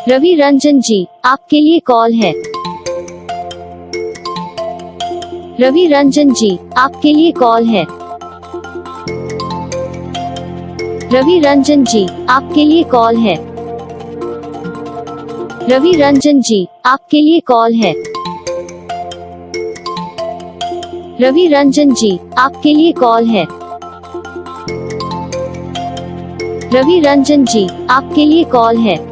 रवि रंजन जी, आपके लिए कॉल है। रवि रंजन जी, आपके लिए कॉल है। रवि रंजन जी, आपके लिए कॉल है। रवि रंजन जी, आपके लिए कॉल है। रवि रंजन जी, आपके लिए कॉल है। रवि रंजन जी, आपके लिए कॉल है।